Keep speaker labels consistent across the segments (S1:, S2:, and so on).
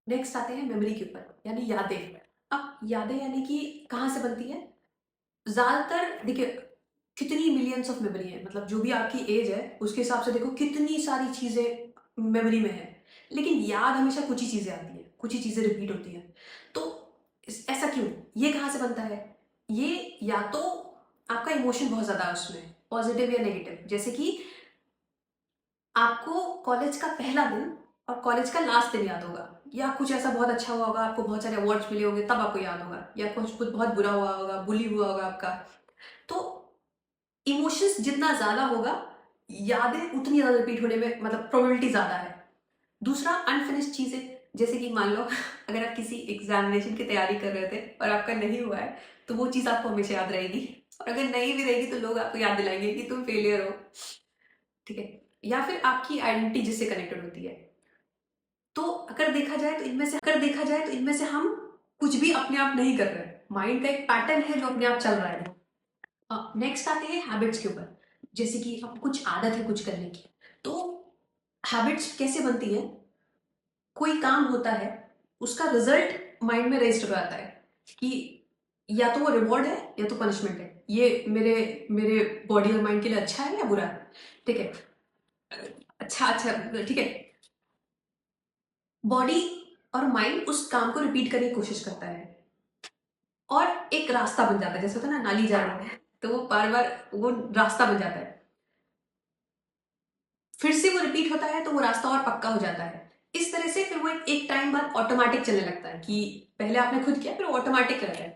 S1: Next आते हैं memory के ऊपर, यानी यादें। अब यादें यानी कि कहाँ से बनती है? ज़्यादातर देखिए, कितनी मिलियंस ऑफ मेमोरी है, मतलब जो भी आपकी एज है उसके हिसाब से देखो कितनी सारी चीज़ें मेमोरी में है। लेकिन याद हमेशा कुछ ही चीज़ें आती हैं, कुछ ही चीज़ें रिपीट होती हैं। तो ऐसा क्यों? ये कहाँ से बनता है? ये या तो आपका इमोशन बहुत ज़्यादा है उसमें, पॉजिटिव या नेगेटिव। जैसे कि आपको कॉलेज का पहला दिन और कॉलेज का लास्ट दिन याद होगा, या कुछ ऐसा बहुत अच्छा हुआ होगा, आपको बहुत सारे अवार्ड्स मिले होंगे तब आपको याद होगा, या कुछ बहुत बुरा हुआ होगा, बुली हुआ होगा आपका। तो इमोशंस जितना ज़्यादा होगा, यादें उतनी ज़्यादा रिपीट होने में मतलब प्रोबेबिलिटी ज़्यादा है। दूसरा, अनफिनिश्ड चीज़ें, जैसे कि मान लो अगर आप किसी एग्जामिनेशन की तैयारी कर रहे थे और आपका नहीं हुआ है, तो वो चीज़ आपको हमेशा याद रहेगी। और अगर नहीं भी रहेगी तो लोग आपको याद दिलाएंगे कि तुम फेलियर हो। ठीक है? या फिर आपकी आइडेंटिटी जिससे कनेक्टेड होती है। तो अगर देखा जाए तो इनमें से हम कुछ भी अपने आप नहीं कर रहे हैं, माइंड का एक पैटर्न है जो अपने आप चल रहा है। नेक्स्ट आते हैं हैबिट्स के ऊपर, जैसे कि अब कुछ आदत है कुछ करने की। तो हैबिट्स कैसे बनती है? कोई काम होता है, उसका रिजल्ट माइंड में रजिस्टर हो जाता है कि या तो वो रिवॉर्ड है या तो पनिशमेंट है, ये मेरे मेरे बॉडी और माइंड के लिए अच्छा है या बुरा है। ठीक है? अच्छा अच्छा, ठीक है। बॉडी और माइंड उस काम को रिपीट करने की कोशिश करता है और एक रास्ता बन जाता है, जैसे होता है ना नाली जा रही है, तो वो बार बार वो रास्ता बन जाता है। फिर से वो रिपीट होता है तो वो रास्ता और पक्का हो जाता है। इस तरह से फिर वो एक टाइम बाद ऑटोमेटिक चलने लगता है कि पहले आपने खुद किया फिर ऑटोमेटिक कर रहा है।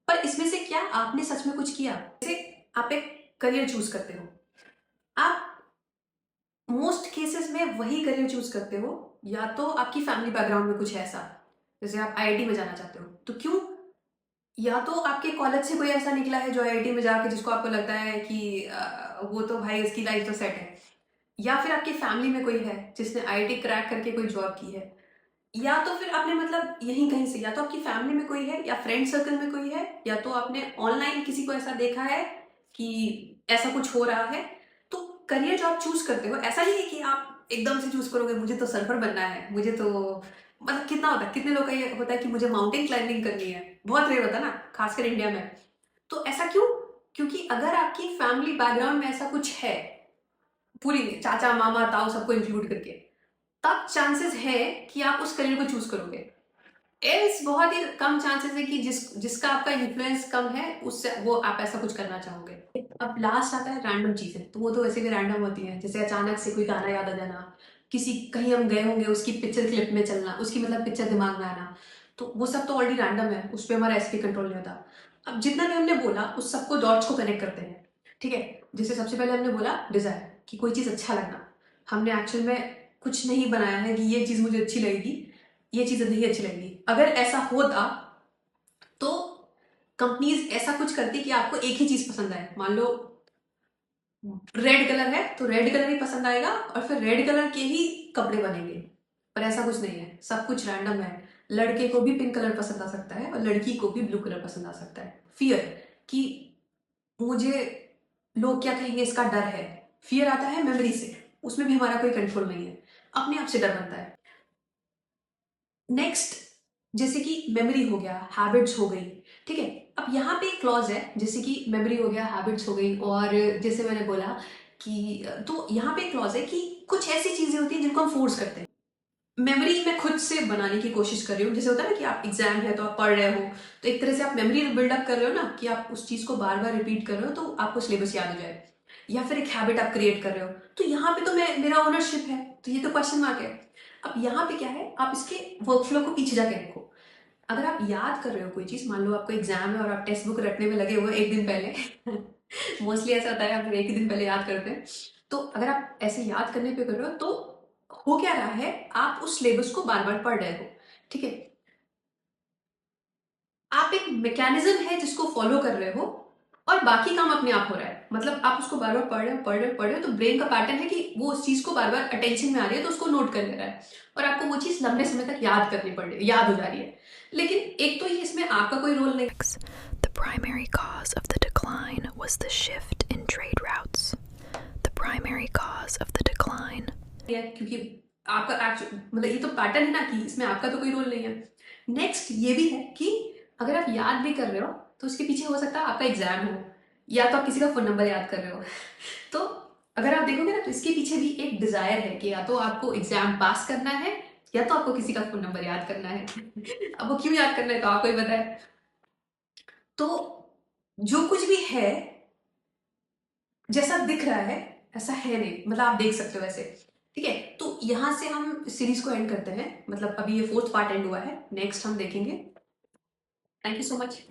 S1: पर इसमें से क्या आपने सच में कुछ किया? जैसे आप एक करियर चूज करते हो, आप मोस्ट केसेस में वही करियर चूज करते हो, या तो आपकी फैमिली बैकग्राउंड में कुछ है ऐसा, जैसे आप आईआईटी में जाना चाहते हो तो क्यों, या तो आपके कॉलेज से कोई ऐसा निकला है जो आईआईटी में जाके जिसको आपको लगता है कि वो तो भाई इसकी लाइफ तो सेट है, या फिर आपकी फैमिली में कोई है जिसने आईआईटी क्रैक करके कोई जॉब की है, या तो फिर आपने मतलब यहीं कहीं से, या तो आपकी फैमिली में कोई है या फ्रेंड सर्कल में कोई है, या तो आपने ऑनलाइन किसी को ऐसा देखा है कि ऐसा कुछ हो रहा है। तो करियर जो आप चूज करते हो, ऐसा नहीं है कि आप एकदम से चूज करोगे मुझे तो सर्फर बनना है, मुझे तो मतलब कितना होता है, कितने लोग का ये होता है कि मुझे माउंटेन क्लाइंबिंग करनी है, बहुत रेयर होता है ना, खासकर इंडिया में। तो ऐसा क्यों? क्योंकि अगर आपकी फैमिली बैकग्राउंड में ऐसा कुछ है, पूरी चाचा मामा ताऊ सबको इंक्लूड करके, तब चांसेस है कि आप उस करियर को चूज करोगे। एल्स बहुत ही कम चांसेस है कि जिसका आपका इन्फ्लुएंस कम है उससे वो आप ऐसा कुछ करना चाहोगे। अब लास्ट आता है रैंडम चीजें, तो वो तो वैसे भी रैंडम होती है, जैसे अचानक से कोई गाना याद आ जाना, किसी कहीं हम गए होंगे उसकी पिक्चर क्लिप में चलना, उसकी मतलब पिक्चर दिमाग में आना। तो वो सब तो ऑलरेडी रैंडम है, उस पर हमारा ऐसे कंट्रोल नहीं होता। अब जितना भी हमने बोला उस सबको डॉट्स को कनेक्ट करते हैं। ठीक है? जैसे सबसे पहले हमने बोला डिजायर, कि कोई चीज अच्छा लगना, हमने एक्चुअल में कुछ नहीं बनाया है कि ये चीज मुझे अच्छी लगेगी, ये चीज नहीं अच्छी लगेगी। अगर ऐसा होता तो कंपनीज ऐसा कुछ करती कि आपको एक ही चीज पसंद आए, मान लो रेड कलर है तो रेड कलर ही पसंद आएगा और फिर रेड कलर के ही कपड़े बनेंगे। पर ऐसा कुछ नहीं है, सब कुछ रैंडम है। लड़के को भी पिंक कलर पसंद आ सकता है और लड़की को भी ब्लू कलर पसंद आ सकता है। फियर, कि मुझे लोग क्या कहेंगे इसका डर है। फियर आता है मेमोरी से, उसमें भी हमारा कोई कंट्रोल नहीं है, अपने आप से डर बनता है। नेक्स्ट, जैसे कि मेमोरी हो गया, हैबिट्स हो गई। ठीक है? अब यहाँ पे एक क्लॉज है, जैसे कि मेमोरी हो गया, हैबिट्स हो गई, और जैसे मैंने बोला कि तो यहाँ पे एक क्लॉज है कि कुछ ऐसी चीजें होती हैं जिनको हम फोर्स करते हैं। मेमोरी मैं खुद से बनाने की कोशिश कर रही हूँ, जैसे होता है ना कि आप एग्जाम है तो आप पढ़ रहे हो, तो एक तरह से आप मेमोरी बिल्डअप कर रहे हो ना, कि आप उस चीज को बार बार रिपीट कर रहे हो तो आपको सिलेबस याद हो जाए, या फिर एक हैबिट आप क्रिएट कर रहे हो। तो यहाँ पे तो मैं मेरा ओनरशिप है, तो ये तो क्वेश्चन मार्क है। अब यहाँ पे क्या है, आप इसके वर्कफ्लो को पीछे जाके रखो। अगर आप याद कर रहे हो कोई चीज, मान लो आपको एग्जाम है और आप टेक्स्ट बुक रटने में लगे हुए एक दिन पहले मोस्टली ऐसा होता है, आप एक ही दिन पहले याद करते हैं। तो अगर आप ऐसे याद करने पे कर रहे हो तो हो क्या रहा है, आप उस सिलेबस को बार बार पढ़ रहे हो। ठीक है? आप एक मैकेनिज्म है जिसको फॉलो कर रहे हो और बाकी काम अपने आप हो रहा है, मतलब आप उसको बार बार पढ़ रहे हो तो ब्रेन का पैटर्न है कि वो उस चीज को बार बार अटेंशन में आ रही है तो उसको नोट कर ले रहा है, और आपको वो चीज लंबे समय तक याद करनी पड़ रही है, याद हो जा रही है। लेकिन एक तो ये इसमें आपका कोई रोल नहीं।
S2: The primary cause of the decline was the shift in trade routes. The primary cause of the decline.
S1: क्योंकि आपका मतलब ये तो पैटर्न है ना कि इसमें आपका तो कोई रोल नहीं है। नेक्स्ट ये भी है कि अगर आप याद भी कर रहे हो तो उसके पीछे हो सकता है आपका एग्जाम हो, या तो आप किसी का फोन नंबर याद कर रहे हो। तो अगर आप देखोगे ना तो इसके पीछे भी एक डिजायर है कि या तो आपको एग्जाम पास करना है या तो आपको किसी का फोन नंबर याद करना है। अब वो क्यों याद करना है तो आपको ही पता है। तो जो कुछ भी है जैसा दिख रहा है ऐसा है नहीं, मतलब आप देख सकते हो ऐसे। ठीक है, तो यहां से हम सीरीज को एंड करते हैं, मतलब अभी ये 4th पार्ट एंड हुआ है, नेक्स्ट हम देखेंगे। Thank you so much.